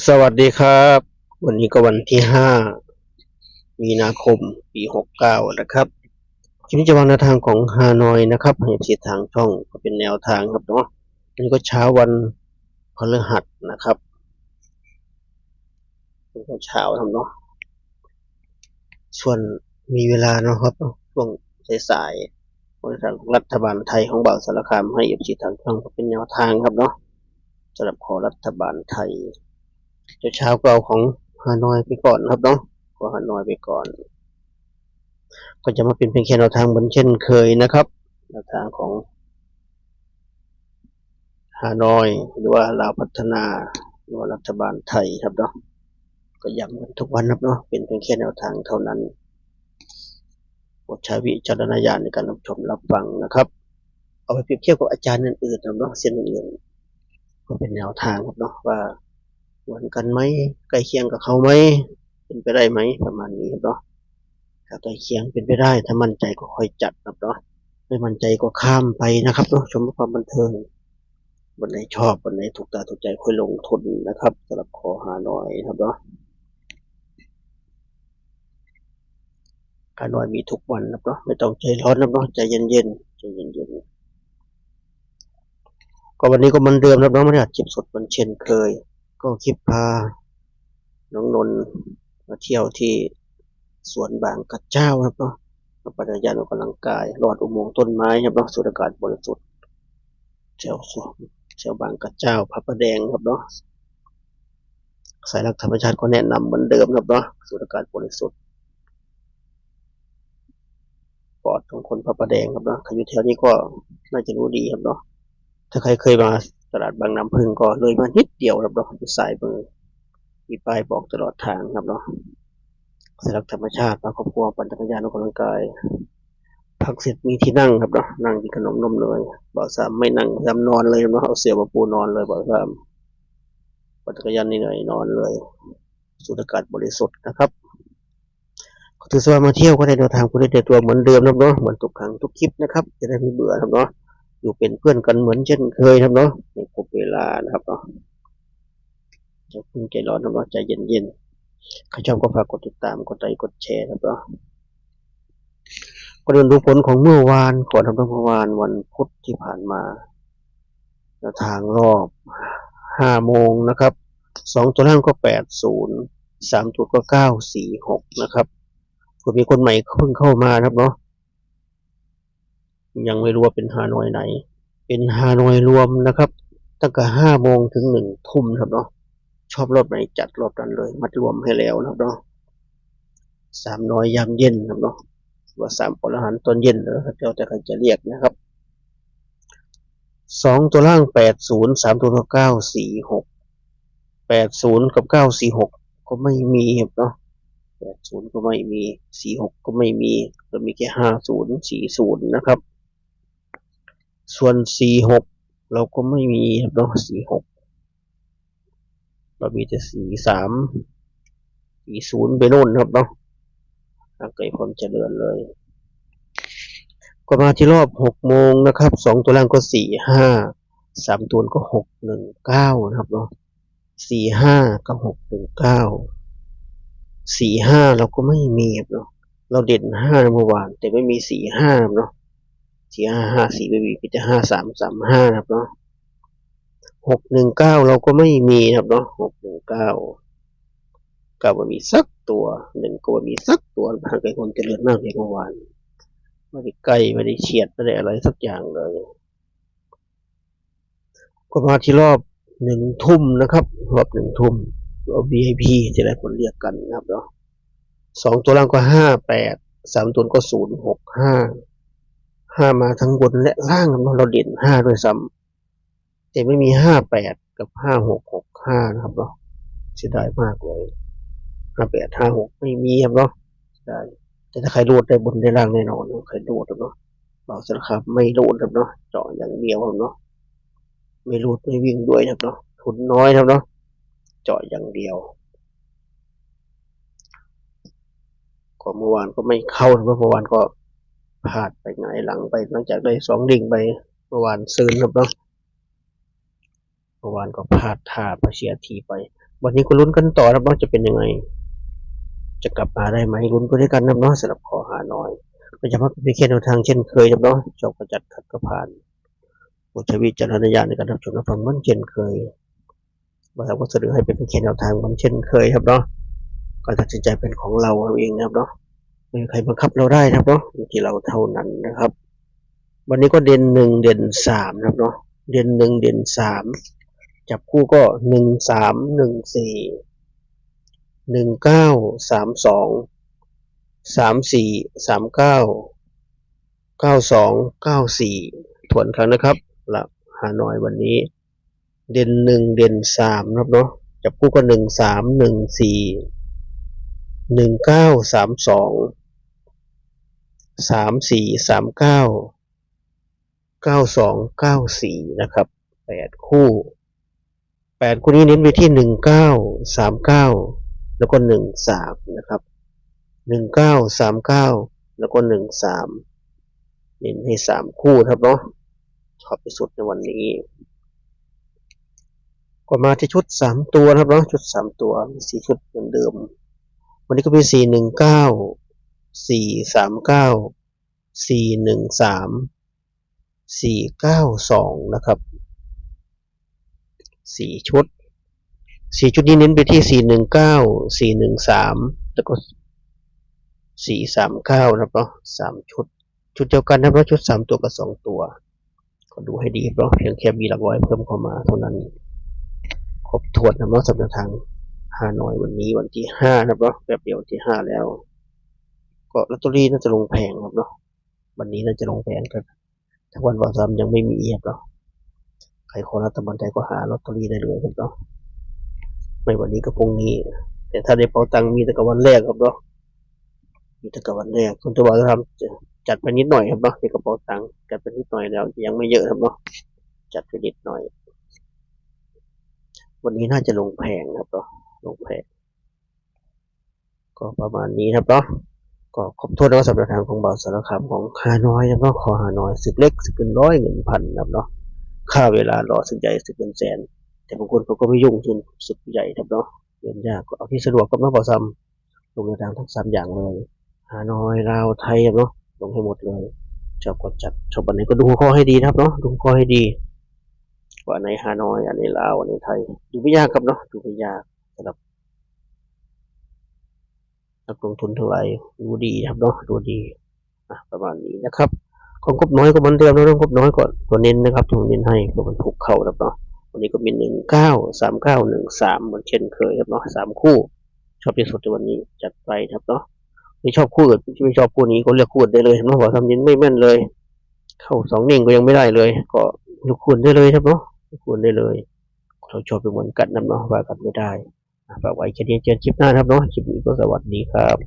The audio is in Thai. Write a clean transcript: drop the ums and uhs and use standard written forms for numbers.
สวัสดีครับ วันนี้ก็วันที่5 มีนาคมปี69นะครับคลิปนี้จะวางแนวทางของฮานอยนะครับให้ทิศทางช่องก็เป็นแนวทางครับเนาะอันนี้ก็เช้าวันพฤหัสนะครับนี่ก็เช้าทำเนาะส่วนมีเวลานะครับช่วงสายๆวันทางรัฐบาลไทยของบ่าวสารคามให้ทิศทางช่องก็เป็นแนวทางครับเนาะสำหรับขอรัฐบาลไทยเช้าก็เอาของฮานอยไปก่อนครับเนาะก็ฮานอยไปก่อน ก็จะมาเป็นเพียงแค่แนวทางเหมือนเช่นเคยนะครับแนวทางของฮานอยหรือว่าลาวพัฒนาหรือว่ารัฐบาลไทยครับเนาะก็ย้ำกันทุกวันครับเนาะเป็นเพียงแค่แนวทางเท่านั้นโปรดใช้วิจารณญาณในการรับชมรับฟังนะครับเอาไปเปรียบเทียบกับอาจารย์อื่นๆครับเนาะเส้นอื่นๆก็เป็นแนวทางครับเนาะว่าเหมือนกันไหมใกล้เคียงกับเขาไหมเป็นไปได้ไหมประมาณนี้ครับเนาะถ้าใกล้เคียงเป็นไปได้ถ้ามั่นใจก็ค่อยจัดครับเนาะไม่มั่นใจก็ข้ามไปนะครับเนาะชมความบันเทิงวันไหนชอบวันไหนถูกตาถูกใจค่อยลงทุนนะครับสำหรับขอหาหน่อยครับเนาะหาหน่อยมีทุกวันครับเนาะไม่ต้องใจร้อนครับเนาะใจเย็นๆใจเย็นๆก็วันนี้ก็เหมือนเดิมครับเนาะไม่ได้อัดคลิปสดเหมือนเช่นเคยก็คลิปพาน้องนนท์มาเที่ยวที่สวนบางกระเจ้าครับเนาะมาปั่นจักรยานออกกำลังกายลอดอุโมงค์ต้นไม้ครับเนาะสูดอากาศบริสุทธิ์แถวสวนแถวบางกระเจ้าพระประแดงครับเนาะสายรักธรรมชาติก็แนะนำเหมือนเดิมครับเนาะสูดอากาศบริสุทธิ์ปลอดของคนพระประแดงครับเนาะใครอยู่แถวนี้ก็น่าจะรู้ดีครับเนาะถ้าใครเคยมาตลาดบางน้ำพึ่งก็เลยมานิดเดียวครับเนาะอยู่สายมือมีป้ายบอกตลอดทางครับเนาะสายรักธรรมชาติมาครอบครัวปั่นจักรยานออกกำลังกายพักเสร็จมีที่นั่งครับเนาะนั่งกินขนมนมเลยบ่าวสามไม่นั่งพยายามนอนเลยเนาะเอาเสื่อมาปูนอนเลยบ่าวสามปั่นจักรยานเหนื่อยนอนเลยสูดอากาศบริสุทธิ์นะครับก็ถือว่ามาเที่ยวก็ได้แนวทางคุณได้ตัวเหมือนเดิมครับเนาะเหมือนทุกครั้งทุกคลิปนะครับจะได้ไม่เบื่อครับเนาะอยู่เป็นเพื่อนกันเหมือนเช่นเคยครับเนาะในครบเวลานะครับเนาะจะพึ่งใจร้อนครับเนาะใจเย็นๆใครชอบก็ฝากกดติดตามกดไลค์กดแชร์ครับเนาะก็เดินดูผลของเมื่อวานก่อนทำเมื่อวานวันพุธที่ผ่านมาแนวทางรอบ5 โมงนะครับ2 ตัวล่างก็803 ตัวก็946นะครับก็มีคนใหม่เพิ่งเข้ามาครับเนาะยังไม่รู้ว่าเป็นฮานอยไหนเป็นฮานอยรวมนะครับตั้งแต่5 โมงถึง1 ทุ่มครับเนาะชอบรอบไหนจัดรอบนั้นเลยมัดรวมให้แล้วนะครับเนาะ300ยามเย็นครับเนาะว่า3 อรหันต์ตอนเย็นเหรอแล้วแต่ใครจะเรียกนะครับ2 ตัวล่าง803 ตัวก็94680กับ946ก็ไม่มีครับเนาะ80ก็ไม่มี46ก็ไม่มีก็มีแค่5040นะครับส่วน46เราก็ไม่มีครับเนาะ46เรามีแต่4340ไปโน่นครับเนาะเกิดความเจริญเลยก็มาที่รอบ6 โมงนะครับ2 ตัวล่างก็453 ตัวก็619นะครับเนาะ45กับ61945เราก็ไม่มีครับเนาะเราเด่น5เมื่อวานแต่ไม่มี45เนาะ4554ไม่มีมีแต่5335ครับเนาะ619เราก็ไม่มีครับเนาะ619ก็ไม่มีสักตัว1ก็ไม่มีสักตัวห่างไกลความเจริญมากเลยเมื่อวานไม่ได้ใกล้ไม่ได้เฉียดไม่ได้อะไรสักอย่างเลยก็มาที่รอบ1 ทุ่มนะครับรอบ1 ทุ่มรอบ VIP จะได้คนเรียกกันนะครับเนาะ2 ตัวล่างก็583 ตัวก็065มาทั้งบนและล่างครับเราเด่น5ด้วยซ้ำแต่ไม่มี58กับ5665นะครับเนาะเสียดายมากเลย5856ไม่มีครับเนาะได้แต่ถ้าใครโดดได้บนได้ล่างแน่นอนใครโดดครับเนาะเบาสารคามไม่โดดครับเนาะเจาะอย่างเดียวครับเนาะไม่รูดไม่วิ่งด้วยครับเนาะทุนน้อยครับเนาะเจาะอย่างเดียวก็เมื่อวานก็ไม่เข้าเพราะเมื่อวานก็พลาดไปไงหลังไปหลังจากได้2 ดิ่งไปเมื่อวานซื้อครับเนาะเมื่อวานก็พลาดท่าไปเสียทีไป วันนี้ก็ลุ้นกันต่อครับว่าจะเป็นยังไงจะกลับมาได้ไหมลุ้นไปด้วยกันนะเนาะสำหรับขอหาน้อยก็จะมาเป็นแค่แนวทางเช่นเคยครับเนาะชอบกระจัดขัดก็ผ่านโปรดใช้วิจารณญาณในการรับชมรับฟังเหมือนเช่นเคยว่าเราก็เสนอให้เป็นแค่แนวทางเหมือนเช่นเคยครับเนาะการตัดสินใจเป็นของเราเองนะครับเนาะไม่มีใครบังคับเราได้ครับเนาะอยู่ที่เราเท่านั้นนะครับวันนี้ก็เด่น1 เด่น 3ครับเนาะเด่น 1 เด่น 3จับคู่ก็13 14 19 32 34 39 92 94ทวนครั้งนะครับหลักฮานอยวันนี้เด่น 1 เด่น 3ครับเนาะจับคู่ก็13 14 19 32 34 39 92 94นะครับ8 คู่นี้เน้นไปที่19 39แล้วก็13นะครับ19 39แล้วก็13เน้นให้3 คู่ครับเนาะชอบที่สุดในวันนี้ก็มาที่ชุด3 ตัวนะครับเนาะชุด3 ตัวมี4ชุดเหมือนเดิมวันนี้ก็มี419 439 413 492นะครับ4 ชุดนี้เน้นไปที่419 413แล้วก็439นะครับเนาะ3 ชุดเดียวกันนะครับชุด3 ตัวกับ2 ตัวก็ดูให้ดีครับเนาะเพียงแค่มีหลักร้อยเพิ่มเข้ามาเท่านั้นครบถ้วนนะเนาะสำหรับทางฮานอยวันนี้วันที่5นะครับเนาะแบบเดียววันที่5แล้วก็ลอตเตอรี่น่าจะลงแผงครับเนาะวันนี้น่าจะลงแผงกันถ้าวันวันซ้ำยังไม่มีครับเนาะใครขอรัฐบาลไทยก็หาลอตเตอรี่ได้เลยครับเนาะไม่วันนี้ก็พรุ่งนี้แต่ถ้าในเป๋าตังค์มีแต่กับวันแรกครับเนาะมีแต่กับวันแรกส่วนตัวจะทำจัดไปนิดหน่อยครับเนาะในกระเป๋าตังค์จัดไปนิดหน่อยแล้วยังไม่เยอะครับเนาะจัดไปนิดหน่อยวันนี้น่าจะลงแผงครับเนาะลงแผงก็ประมาณนี้ครับเนาะก็ครบถ้วนแล้วสำหรับทางของบ่าวสารคามของฮานอยครับเนาะขอฮานอยศึกเล็กศึกเกินร้อยเงินพันครับเนาะค่าเวลารอศึกใหญ่ศึกเกินแสนแต่บางคนเขาก็ไม่ยุ่งจนศึกใหญ่ครับเนาะเรียนยากก็เอาที่สะดวกครับเนาะบ่าวซ้ำลงในทางทั้ง3อย่างเลยฮานอยลาวไทยครับเนาะลงให้หมดเลยชอบกดจัดชอบอันไหนก็ดูข้อให้ดีนะครับเนาะดูข้อให้ดีว่าอันไหนฮานอยอันไหนลาวอันไหนไทยดูไม่ยากครับเนาะดูไม่ยากสำหรับนักลงทุนทั้งหลายดูดีครับเนาะดูดีประมาณนี้นะครับของงบน้อยก็เหมือนเดิมนะงบน้อยก่อนตัวเน้นนะครับตัวเน้นให้ก็มันถูกเข้าครับเนาะวันนี้ก็มี19 39 13เหมือนเช่นเคยครับเนาะ3 คู่ชอบที่สุดในวันนี้จัดไปครับเนาะไม่ชอบคู่อื่นไม่ชอบคู่นี้ก็เลือกคู่อื่นได้เลยเนาะบอกทำยินไม่แม่นเลยเข้า2 นิ่งก็ยังไม่ได้เลยก็ยกคู่ได้เลยครับเนาะยกคู่ได้เลยเราชอบไปเหมือนกันนะเนาะว่ากันไม่ได้ฝากไว้แค่นี้เจอคลิปหน้าครับเนาะคลิปนี้ก็สวัสดีครับ